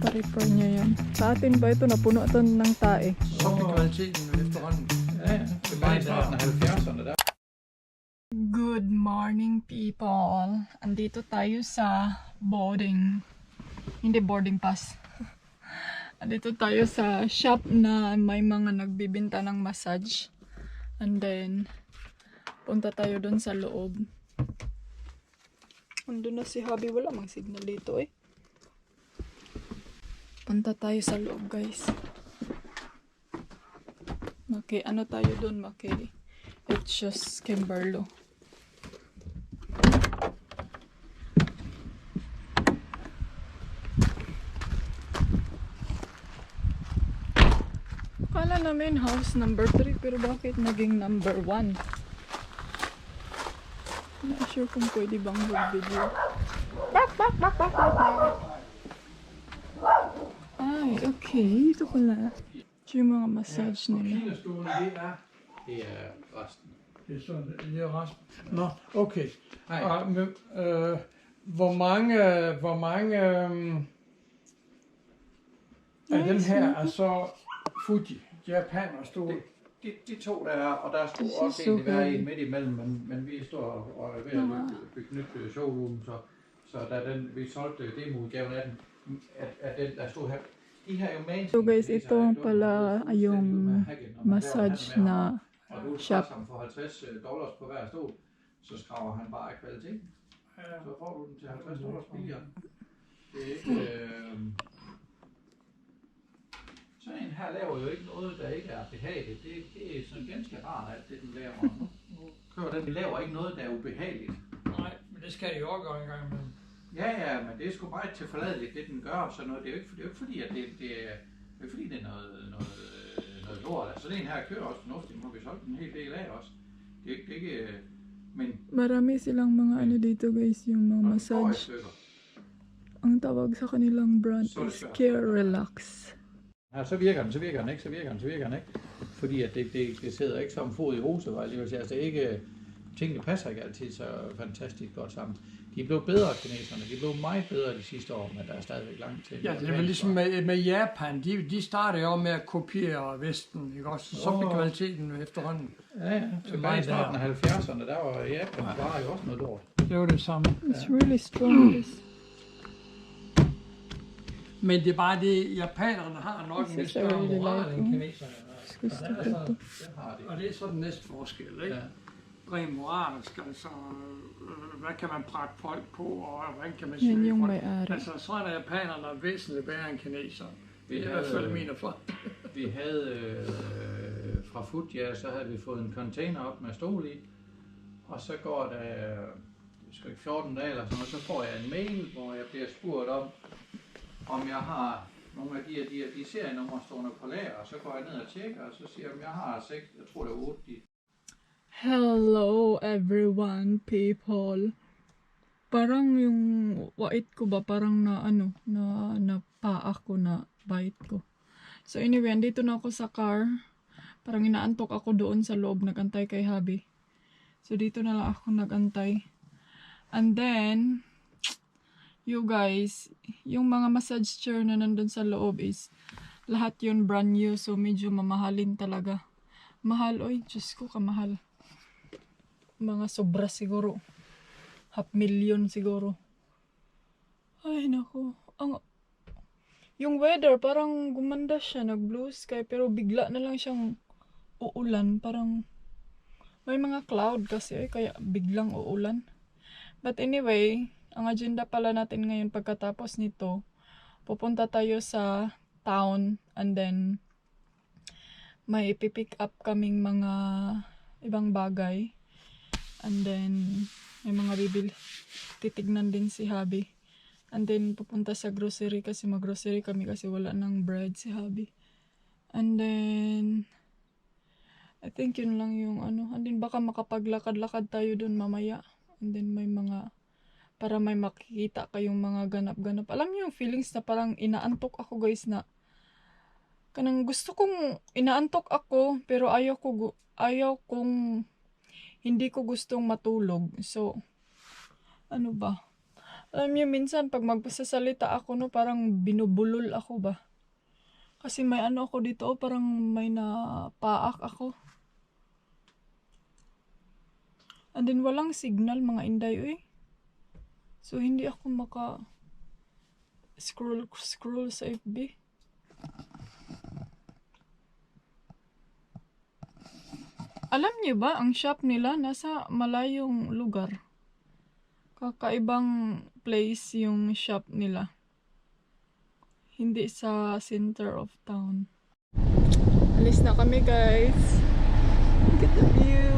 Pa-repair niya yan. Sa atin ba ito? Napuno ito ng tae. Så fik kvaliteten jo efterhånden. Ja, ja. Tilbage i starten af 70'erne der. Good morning, people. Andito tayo sa boarding. Hindi boarding pass. Andito tayo sa shop na may mga nagbibinta ng massage. And then, punta tayo doon sa loob. Andun na si Habi. Wala mang signal dito eh. Punta tayo sa loob, guys. Ano tayo doon? It's just Kimberlo. Kala namin house number 3 pero bakit naging number 1? Not sure kung pwede bang mag-video. Ay, okay. Ito pala. Ito yung mga massage nila. Kildestolene, det er resten. Det er sådan, det er resten. Nå, okay. Hej. Hvor mange af dem her er så Fuji, japanerstol? De to der er, og der skulle Det er også så egentlig være en hyggeligt. midt imellem, men vi står og er ved at bygge nyt showroom, så da vi solgte demoudgaven af den, der stod her. De her er jo main. So guys, ito pala yung massage na shop. Og du for $50 på hver stol, så skraver han bare kvalitet. Så får du den til $50 billigere. Det er ikke... Sådan en her laver jo ikke noget, der ikke er behageligt. Det er sådan ganske rart, alt det den laver. Nu kører den laver ikke noget, der er ubehageligt. Nej, men det skal de jo også gøre en gang imellem. Ja, men det er sgu meget til forladeligt, det den gør og sådan noget. Det er jo ikke fordi, at det er ikke fordi, det er noget lort. Altså, sådan en her kører også fornuftigt. Nu har vi solgt en hel del af også. Det er ikke men... Marami silang mga ano dito guys, yung mga massage. Ang tawag sa kanilang brand is Care Relax. Ja, så virker den ikke. Fordi at det sidder ikke som fod i hosevej. Altså, det er ikke, tingene passer ikke altid så fantastisk godt sammen. De er blevet bedre, kineserne. De er blevet meget bedre de sidste år, men der er stadigvæk langt til. Ja, det er vel ligesom med Japan. De startede jo med at kopiere Vesten, ikke også? Så fik kvaliteten jo efterhånden. Ja. Tilbage i starten af 70'erne, der var Japan bare jo også noget lort. Det var det samme. It's really strong this. Men det er bare det, japanerne har nok en This is større really moral end like- kineserne. Skal Altså, stå på. Det har de. og det er så den næste forskel, ikke? Ja. Rent moralsk, altså, hvad kan man prakke folk på, og hvordan kan man Yan smide yung folk? may-ari. Altså, så er japanerne væsentligt bedre end kinesere. Det er i Vi hvert fald havde- min erfaring. Vi havde fra Fuji, så havde vi fået en container op med stol i, og så går der 14 dage eller sådan noget, så får jeg en mail, hvor jeg bliver spurgt om jeg har nogle af de serienumre stående på lager, og så går jeg ned og tjekker, og så siger jeg, at jeg har 6, jeg tror det er 8. Hello everyone, people. Parang yung wait ko ba parang na paa ko na bite ko. So anyway, andito na ako sa car. Parang inaantok ako doon sa loob, nagantay kay Habi. So dito na lang ako nagantay. And then you guys, yung mga massage chair na nandun sa loob is lahat yun brand new, so medyo mamahalin talaga. Mahal, oy, Diyos ko, kamahal. Mga sobra siguro. $500,000 siguro. Ay, nako. Yung weather, parang gumanda siya, nag-blue sky, pero bigla na lang siyang uulan. Parang may mga cloud kasi, kaya biglang uulan. But anyway, ang agenda pala natin ngayon pagkatapos nito, pupunta tayo sa town and then may ipipick up kaming mga ibang bagay. And then, may mga titignan din si Habi. And then, pupunta sa grocery kasi mag-grocery kami kasi wala nang bread si Habi. And then, I think yun lang yung and then baka makapaglakad-lakad tayo dun mamaya. And then, may mga, para may makikita kayong mga ganap-ganap. Alam niyo yung feelings na parang inaantok ako guys na, kanang gusto kong inaantok ako, pero ayaw kong hindi ko gustong matulog. So, ano ba? Alam niyo, minsan pag magpasasalita ako, no, parang binubulol ako ba? Kasi may ano ako dito, oh, parang may napaak ako. And then walang signal mga inday, eh. So hindi ako maka scroll sa FB. Alam niyo ba, ang shop nila nasa malayong lugar. Kakaibang place yung shop nila. Hindi sa center of town. Alis na kami, guys. Look at the view.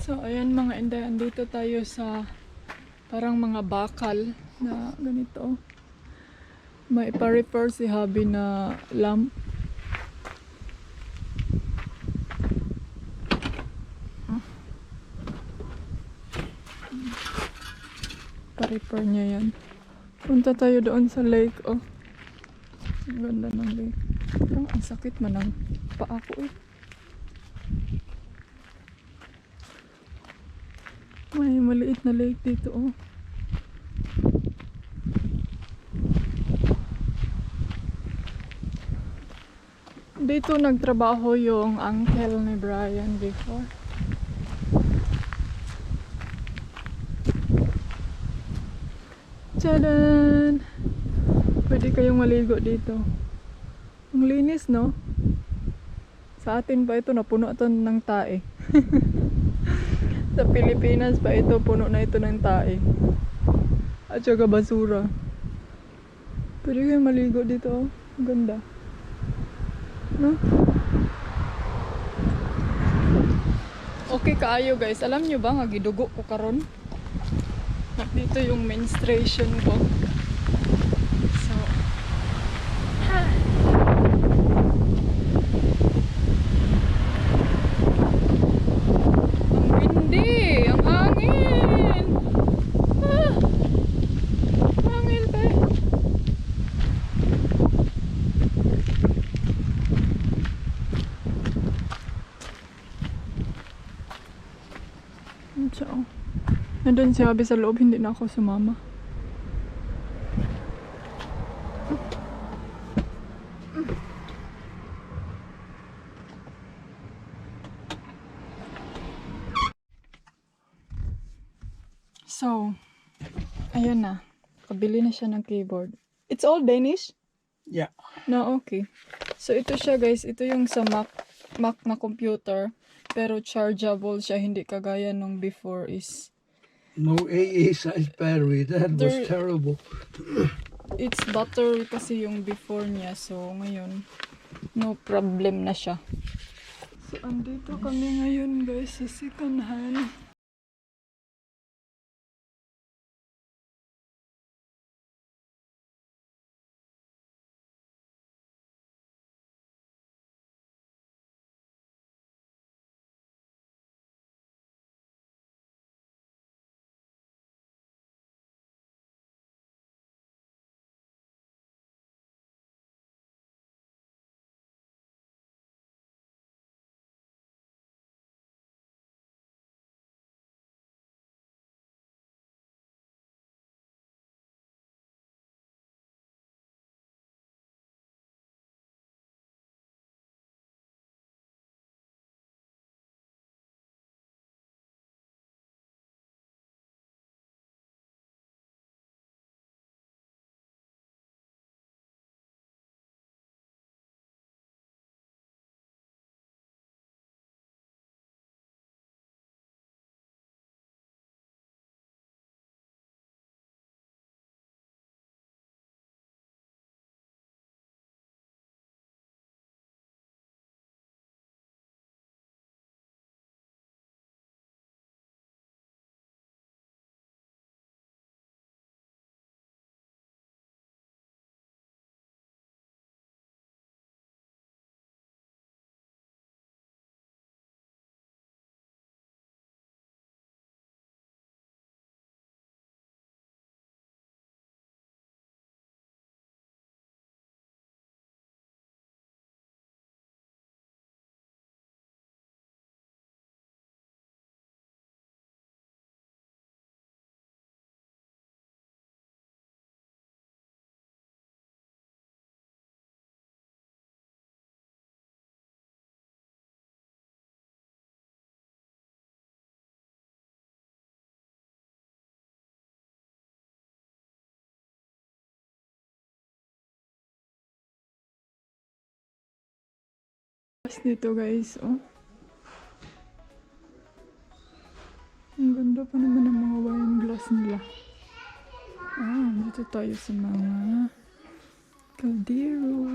So, ayan mga inday, andito tayo sa parang mga bakal na ganito. May pa-repair si Habi na lamp. Pa-repair niya yan. Punta tayo doon sa lake, oh. Ang ganda ng lake. Parang ang sakit man ang paa ko, eh. May maliit na lake dito, oh. Dito nagtrabaho yung uncle ni Brian before. Tadaan! Pwede kayong maligo dito. Ang linis, no? Sa atin pa ito, napuno ito ng tae. Sa Pilipinas pa ito, puno na ito ng tae. At saka basura. Pwede kayong maligo dito, oh. Ang ganda. No? Okay kaayo, guys. Alam nyo ba nga gidugo ko karon? Dito yung menstruation ko. So, ha. Ang windy, ang hangin. Ah, hangin pa. So, nandun si Habi sa loob, hindi na ako sumama. So, ayan na. Kabili na siya ng keyboard. It's all Danish? Ja. No, okay. So, ito siya, guys. Ito yung sa Mac na computer. Pero chargeable siya. Hindi kagaya nung before is... No AA size battery. That was There- terrible. It's battery kasi yung before niya. So, ngayon, no problem na siya. So, andito kami ngayon, guys, sa second hand. Tapos nito guys, oh. Ang ganda pa naman ng mga wine glass nila. Dito tayo sa mga kaldero.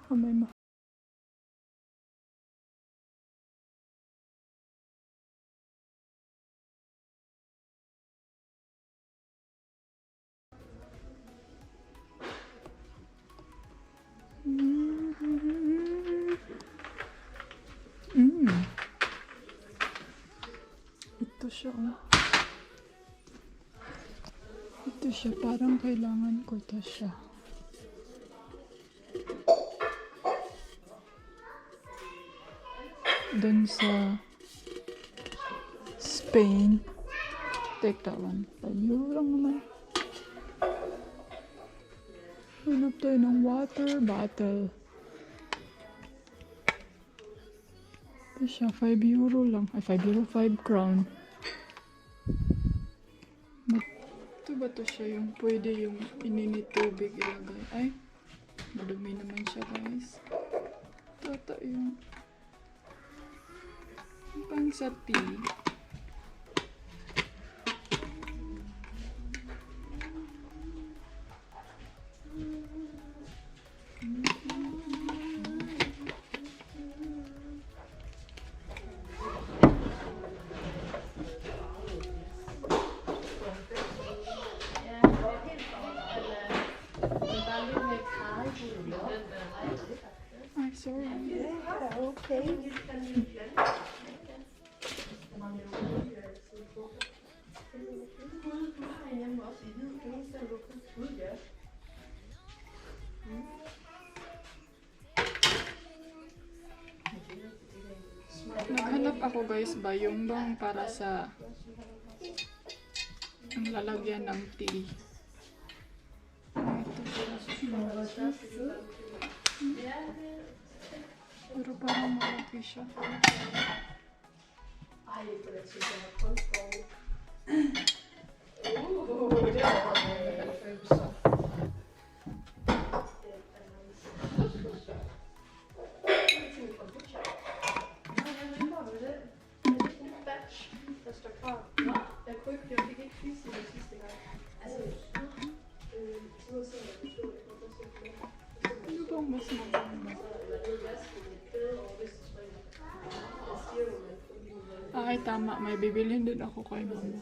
May ito siya, oh. Ito siya, parang kailangan ko ito siya. Dun sa Spain. Take that one. €5 lang naman. Hanap tayo ng water bottle. Ito siya, €5 lang. Ay, €5, 5 crown. Ito ba to siya yung pwede yung ininit tubig ilagay? Ay, madumi naman siya guys. Tata yung pang sa tea. Ay, sorry. Naghanap ako guys ba yung bang para sa ang lalagyan ng tea. Ito siya. Pero parang malaki siya. Ano bang mas maganda? Ay, tama. May bibilhin din ako kay mama.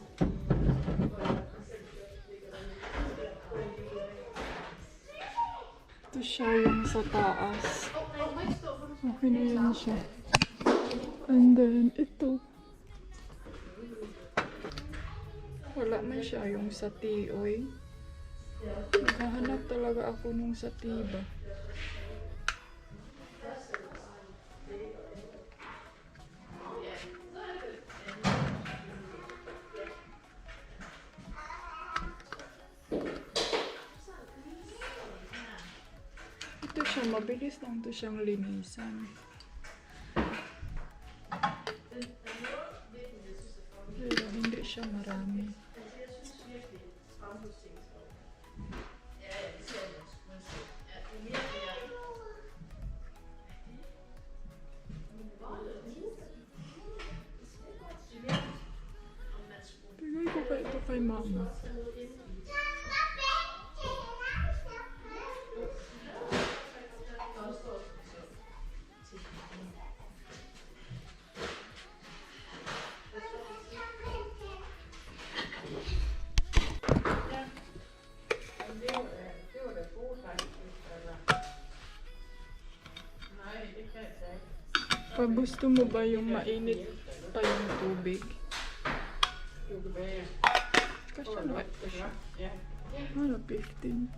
Ito siya yung sa taas. Okay na yan siya. And then, ito. Wala man siya yung sa tioy. Naghahanap talaga ako nung sa tiba. Ito siya, mabilis lang ito siyang linisan. Pero hindi siya marami. Tingnan ko pa ito kay mama. Pag gusto mo ba yung mainit pa yung tubig? Kasi ano ito siya? Ano, 15.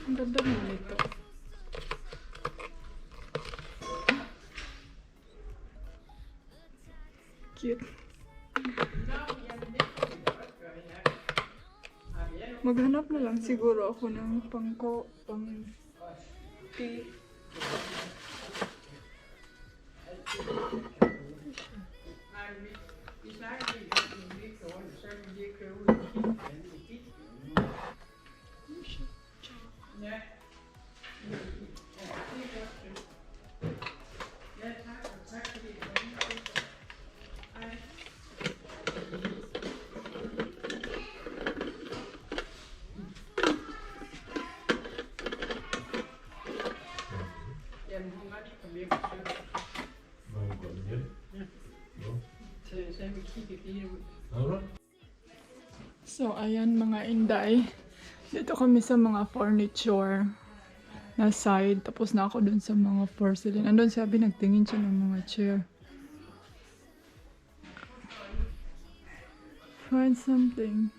Ang ganda mo nito. Cute. Maghanap na lang siguro ako ng pang tea. So, ayan mga inday. Dito kami sa mga furniture na side. Tapos na ako dun sa mga porcelain. Andun sabi, nagtingin siya ng mga chair. Find something.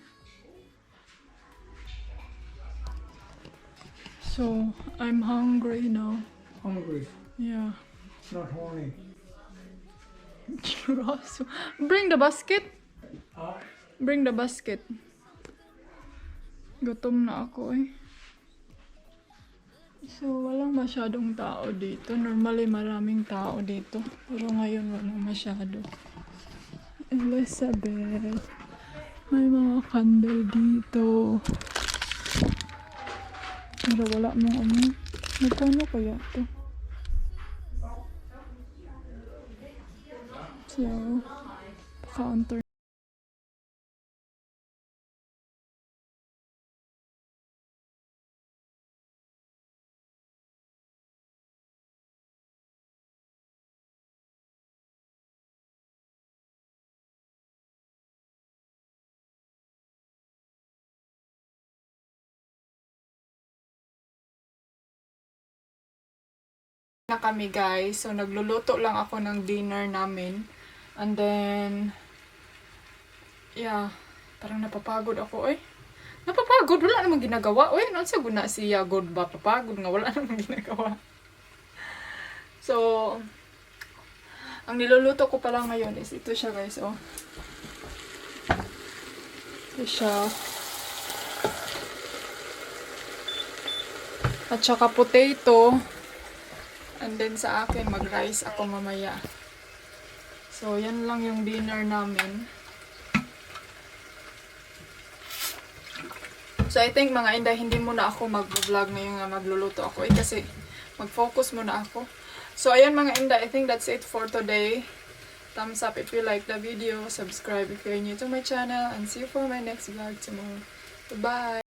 So, I'm hungry now. Hungry, Yeah. not horny. Churrasco. Bring the basket. Bring the basket. Gutom na ako eh. So, walang masyadong tao dito. Normally, maraming tao dito. Pero ngayon, walang masyado. Elizabeth. May mga candle dito. Pero wala mong ano. Magkano kaya to? So, counter. Na kami guys. So, nagluluto lang ako ng dinner namin. And then, yeah, parang napapagod ako eh. Napapagod, wala namang ginagawa. Uy, ano sa guna siya good ba? Papagod nga, wala namang ginagawa. So, ang niluluto ko pala ngayon is ito siya guys, oh. Ito siya. At saka potato. And then sa akin, mag-rice ako mamaya. So, yan lang yung dinner namin. So, I think mga inday, hindi muna ako mag-vlog ngayon nga magluluto ako. Kasi mag-focus muna ako. So, ayan mga inday, I think that's it for today. Thumbs up if you like the video. Subscribe if you're new to my channel. And see you for my next vlog tomorrow. Bye!